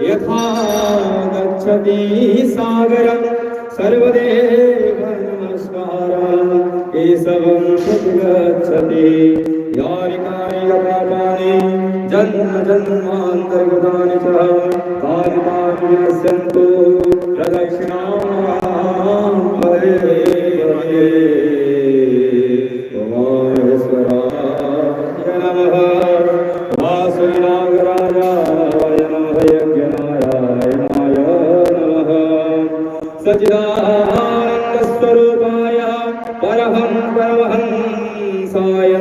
यथा गच्छति सागरं सर्वदेव नमस्कारं केशवं गच्छति यारिकानि जन्म जन्मान्तर्गतानि च तानि नश्यन्तु प्रदक्षिणां हरे ओमेश्वराय नमः वासुनागराजाय नमः यज्ञनारायणाय नमः सच्चिदानन्दस्वरूपाय परमहंसाय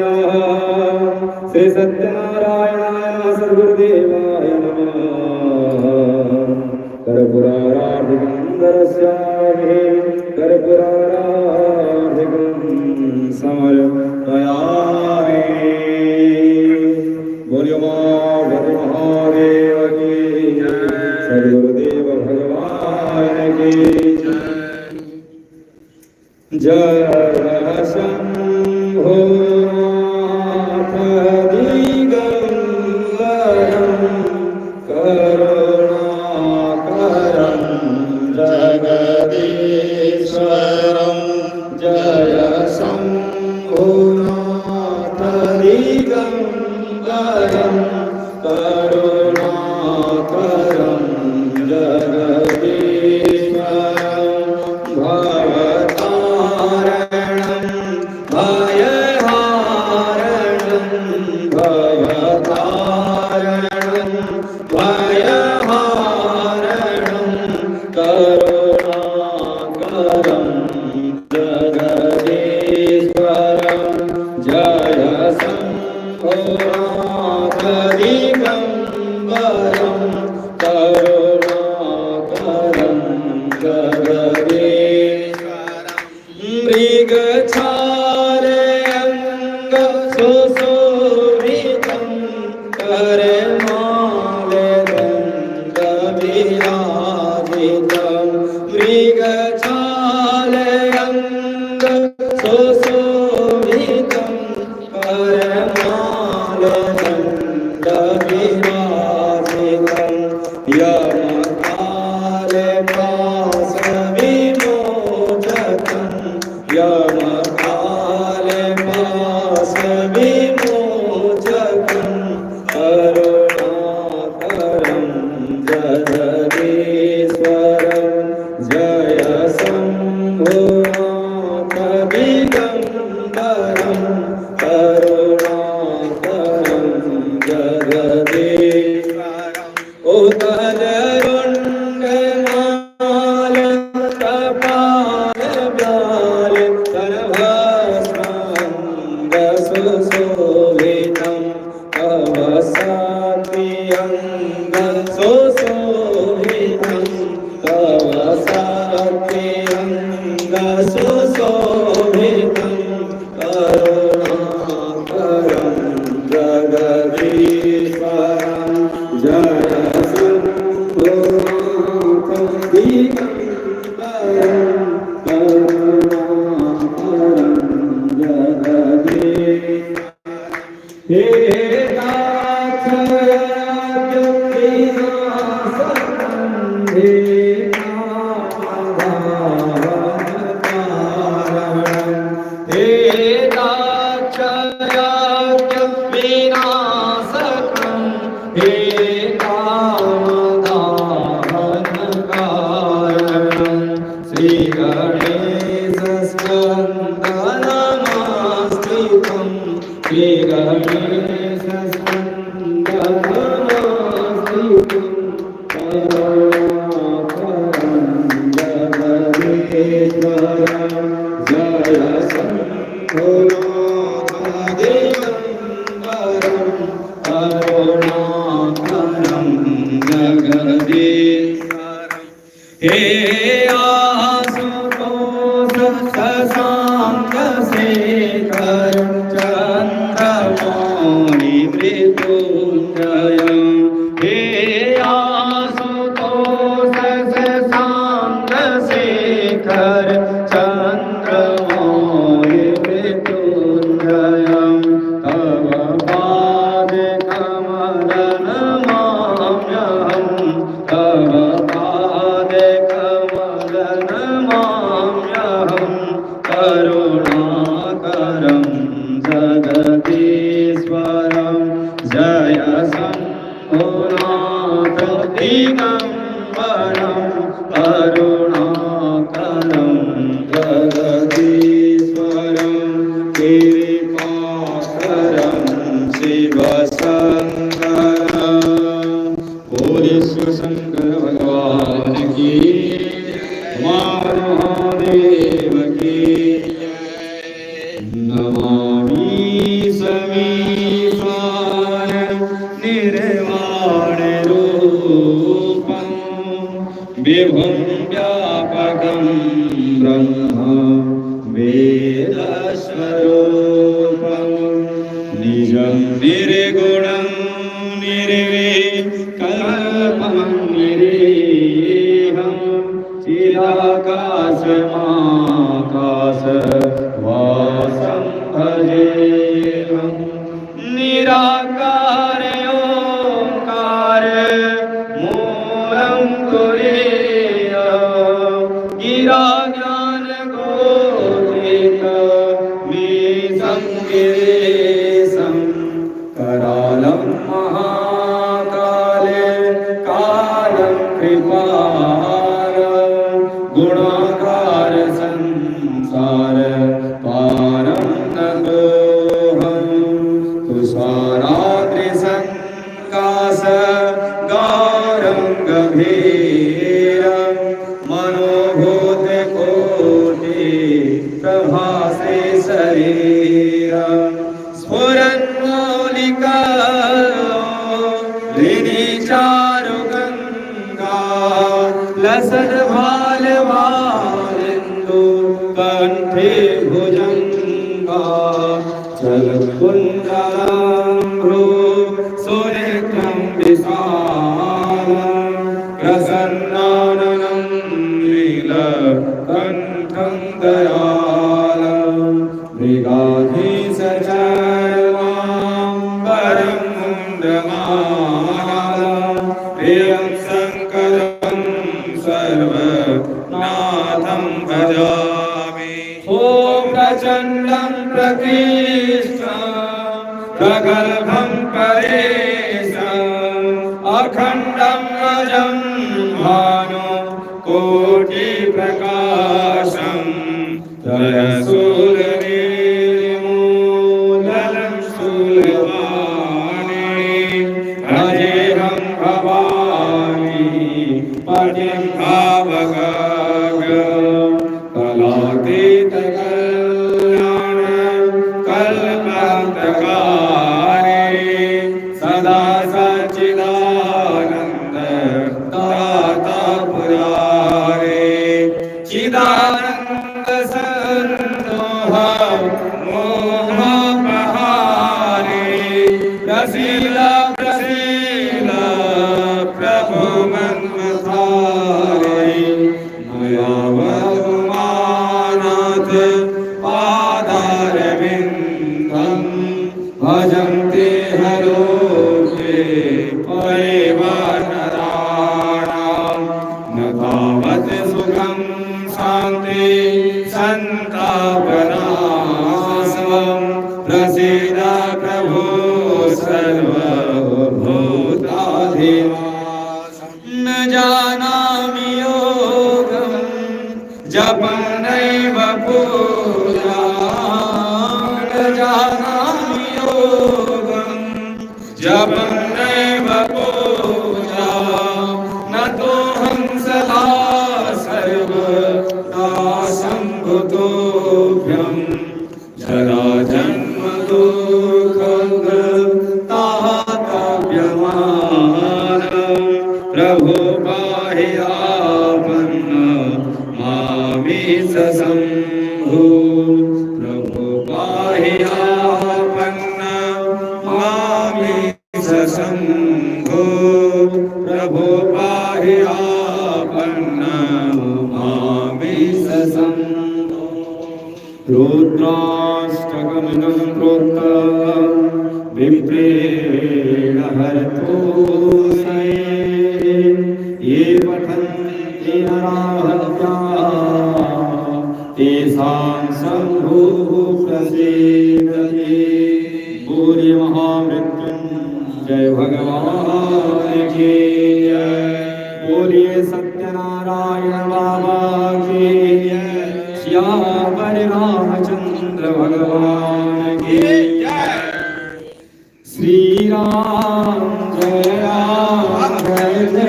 नमः श्री सत्यनारायणाय नमः सद्गुरुदेवाय नमः कर्पूराराधिकं दर्शयामि कर्पूराराधिकं समर्पयामि। बोलियो महादेव की जय, सद्गुरुदेव भगवान की जय। शंभो नाथ दिगंबरं करुणाकरं जगदीश्वरं जय शंभो नाथ दिगंबरं करुणाकरं जगदीश्वरं भवतारणं भयहारणं भवतारणं भयहारणं करुणाकरं जगदीश्वरं जय शंभो नाथ दिगंबरं करुणाकरं जगदीश्वरं मृगछालयंग सुशोभितं करमालयदण्डविराजितं मृगछालयंग सुशोभितं करमालयदण्डविराजितं यमकालपाशविमोचकं यमकालपाशविमोचकं करुणाकरं जगदीश्वरं जय शंभो नाथ दिगंबरं करुणाकरं जगदीश्वरं उदररुण्डमाल कपालव्याल करभस्मांग सुशोभितं कवसात्रियंग सुशोभितं कवसात्रियंग सुशोभितं करुणाकरं जगदीश्वरं प्रभु मन प्रभो पाहि आपन्न मामीश शम्भो प्रभो पाहि आपन्न मामीश शम्भो प्रभो पाहि आपन्न मामीश शम्भो रुद्राष्टकमिदं प्रोक्तं विप्रेण हरतोषे ये पठन्ति नराः तेषां शम्भुः प्रसीदति। बोलिए महामृत्युंजय भगवान की जय। बोलिए सत्यनारायण बाबा की जय। श्यावर रामचंद्र भगवान की जय। श्री राम जय राम जय जय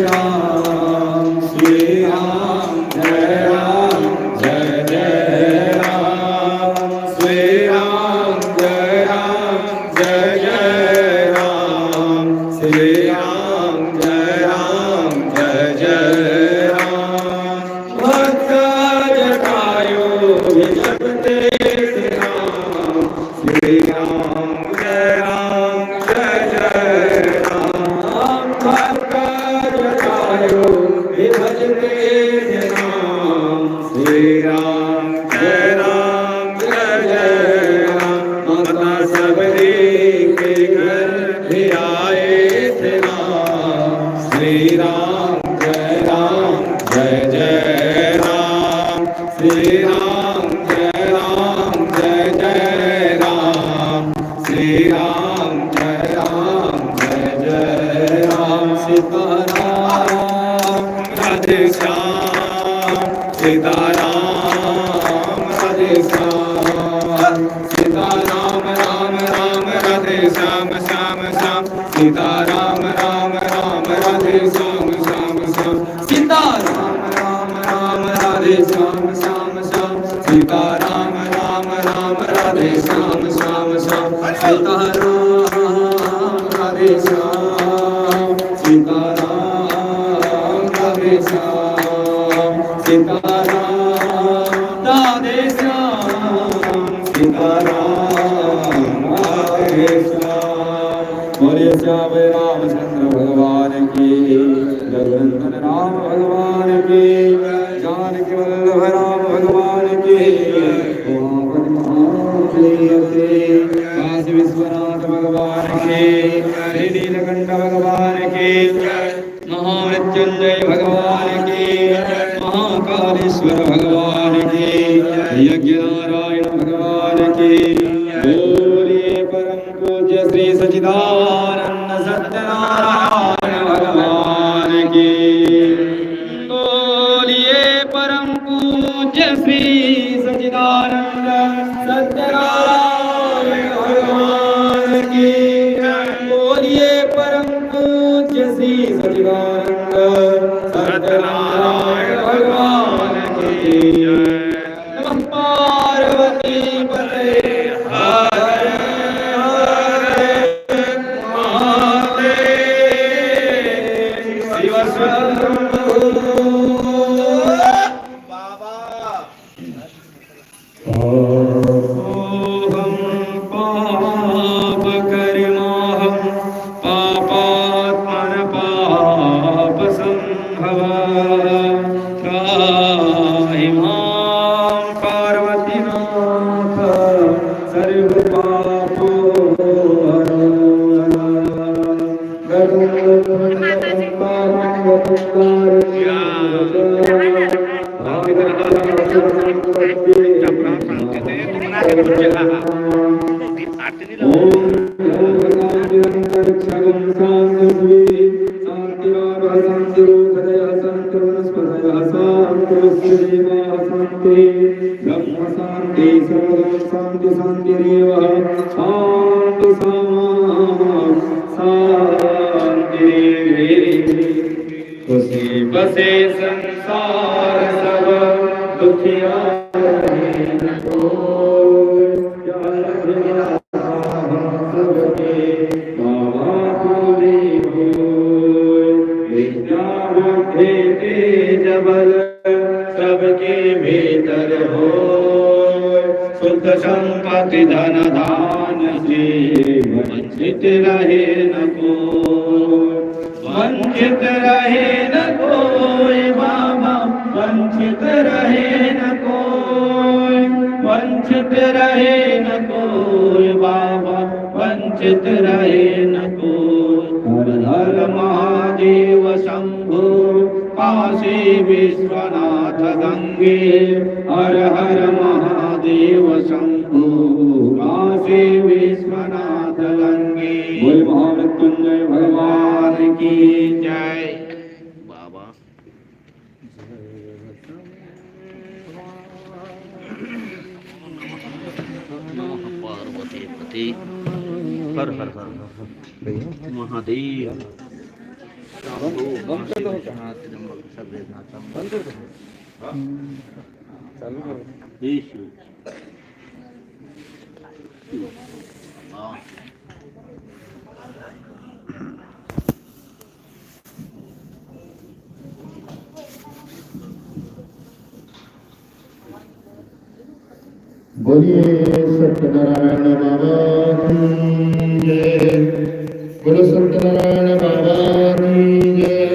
राम। श्री राम जय राम जय जय राम। श्री राम जय राम जय जय राम। श्री राम जय जय राम। भक्त जटायु विजपते राम। श्री राम जय जय राम। भक्त जटायु विभजते राम। श्री राम जय जय राम। माता सबरी के घर भी आए थे राम। श्री राम जय जय राम। श्री राम जय जय राम। श्री राम जय जय राम। सीताराम राधे श्याम। सीताराम राधे श्याम। सीताराम राम राम राधे श्याम श्याम श्याम। सीताराम राम राम राधे श्याम श्याम श्याम। सीताराम राम राम राधे श्याम श्याम श्याम। सीताराम राम राम राधे श्याम श्याम श्याम। सीताराम राधे श्याम। सीताराम राधे श्याम। सीताराम राधे श्याम। सीताराम राधे श्याम। बोले श्याम रामचंद्र भगवान की। रघुनंदन राम भगवान की। जानकी वल्लभ राम भगवान की। काशी विश्वनाथ भगवान की। नीलकंठ भगवान की। महामृत्युंजय भगवान की। महाकालेश्वर भगवान की। यज्ञ नारायण भगवान की। बोलिए परम पूज्य श्री सच्चिदानंद सत्यनारायण भगवान की। बोलिए परम पूज्य श्री सच्चिदानंद सत्यनारायण भगवान की। बोलिए परम पूज्य श्री सच्चिदानंद सत्यनारायण भगवान की। नमः पार्वती पते हर हर महादेव शिव शंभो। ओहं पापकर्माहं पापात्मन पापसंभवा। त्राहि मां पार्वतीनाथ सर्वपापोहरं। खुशी बसे संसार सब दुखिया सुख संपत्ति धन धान से वंचित रहे न कोई, वंचित रहे न कोई बाबा, वंचित रहे न कोई, वंचित रहे न कोई बाबा, वंचित रहे न कोई। हर हर महादेव शंभो काशी विश्वनाथ गंगे, हर हर महादेव शंभो काशी विश्वनाथ गंगे। बोल महामृत्युंजय भगवान की जय। बाबा पार्वती पति हर हर हर महादेव बोलिए सत्यनारायण बाबा की जय। बोलो सत्यनारायण बाबा की जय।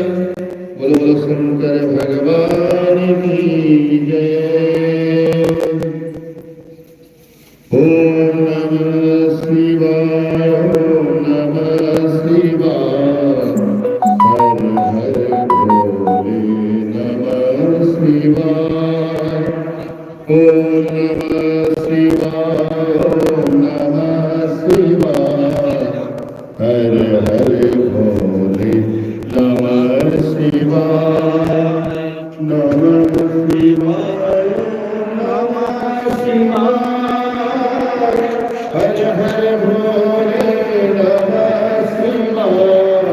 बोलो बोलो शंकर भगवान की जय। ओम नमः शिवाय, ओम नमः शिवाय, हर हर भोले नमः शिवाय। ओम नमः शिवाय, ओम नमः शिवाय, हर हर भोले नमः शिवाय। नमः शिवाय, नमः शिवाय, हर हर भोले नमः शिवाय।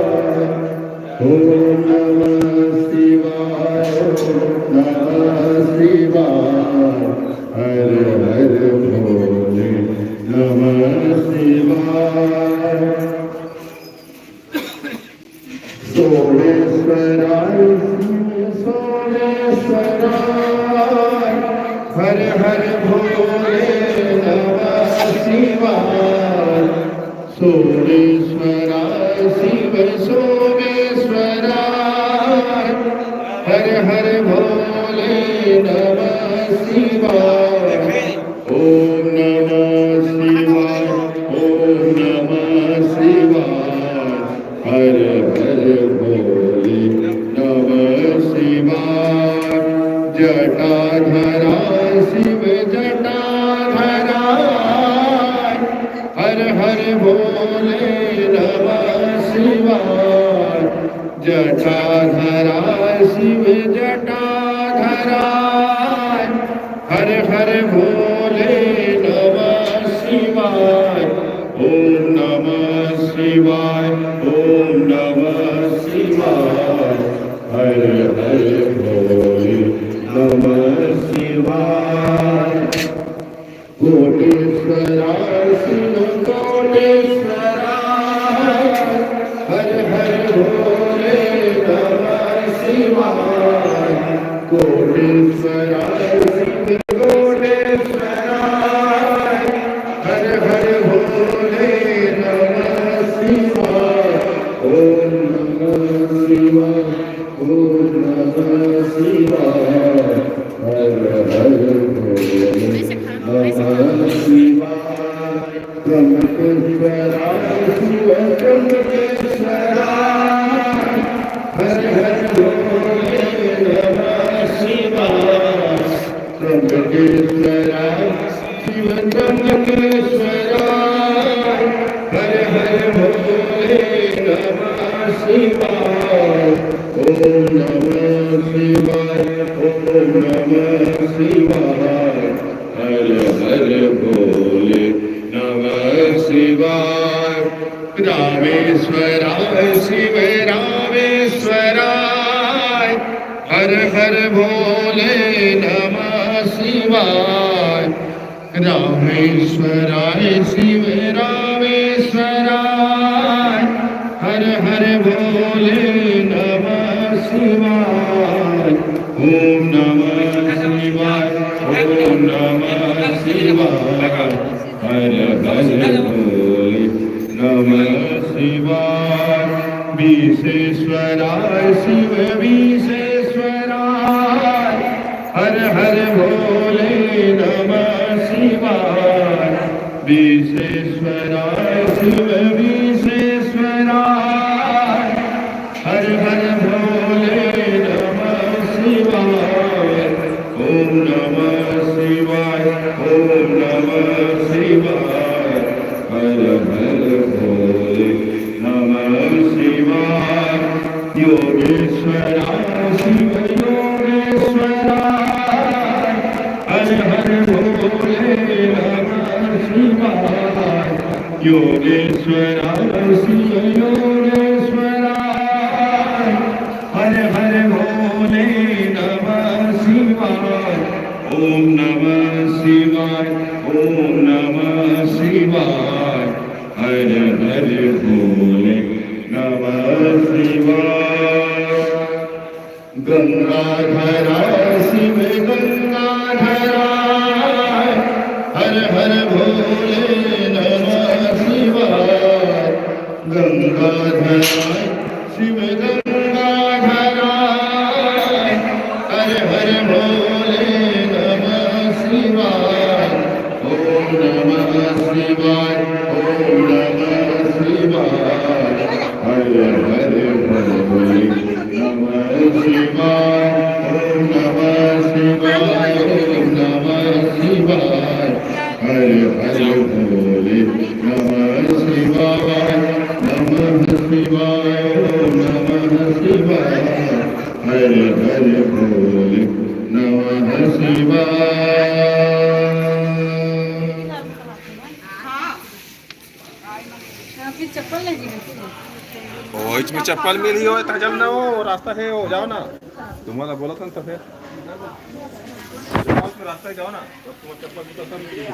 ओम नमः शिवाय, ओम नमः शिवाय, हर हर भोले नमः शिवाय। सोमेश्वराय सोमेश्वराय, हर हर भोले नमः शिवाय। सोमेश्वराय शिव सोमेश्वराय, हर हर भोले नमः शिवाय। ओम नमः शिवाय, ओम नमः शिवाय, हर हर भोले नमः शिवाय। जटाधरा शिव जटाधरा, हर हर भोले नमः शिवाय। जटाधरा शिव जटाधरा, हर हर भोले नमः शिवाय। ओम नमः शिवाय, ओम नमः शिवाय, हर हर भोले नमः शिवाय। कोटेश्वराय शिव कोटेश्वराय, हर हर भोले नमः शिवाय। कोटेश्वराय शिव कोटेश्वराय, हर हर भोले नमः शिवाय। ओम नमः शिवाय, ओम नमः शिवाय, हर हर भोले नमः शिवाय। ब्रह्मेश्वराय शिव ब्रह्मेश्वराय, हर हर भोले नमः शिवाय। ब्रह्मेश्वराय शिव ब्रह्मेश्वराय, हर हर भोले नमः शिवाय। ओम नमः शिवाय, ओम नमः शिवाय, हर हर भोले नमः शिवाय। रामेश्वराय शिव रामेश्वराय, हर हर भोले नमः शिवाय। रामेश्वराय शिव रामेश्वराय, हर हर भोले नमः शिवाय। ओम नमः शिवाय, ओम नमः शिवाय, हर हर भोले नमः शिवाय विश्वेश्वराय शिव विश्वेश्वराय हर हर भोले नमः शिवाय विश्वेश्वराय शिव विश्वेश्वराय हर हर भोले नमः शिवाय ओम नमः शिवाय ओम नमः शिवाय हर हर भोले नमः शिवाय योगेश्वराय शिव योगेश्वराय हर हर भोले नमः शिवाय योगेश्वराय शिव योगेश्वराय हर हर भोले नमः शिवाय ओम नमः शिवाय ओम नमः शिवाय हर हर भोले नमः शिवाय गंगाधरा शिव गंगाधरा हर हर भोले नमः शिवाय गंगाधरा शिव गंगाधरा हर हर भोले नमः शिवाय ओम नमः शिवाय ओम नमः शिवाय हर हर भोले नमः शिवाय ओम नमः शिवाय ओम नमः शिवाय हर हर भोले नमः शिवाय नमः शिवाय ओम नमः शिवाय हर हर भोले नमः शिवाय फिर चप्पल नहीं दी ओ इसमें चप्पल मिली हो ताजम ना हो रास्ता है हो जाओ ना तुम्हारा बोला था ना तो फिर जाओ, उसमें रास्ता है, जाओ ना, तुम्हारा चप्पल भी तो सब मिली।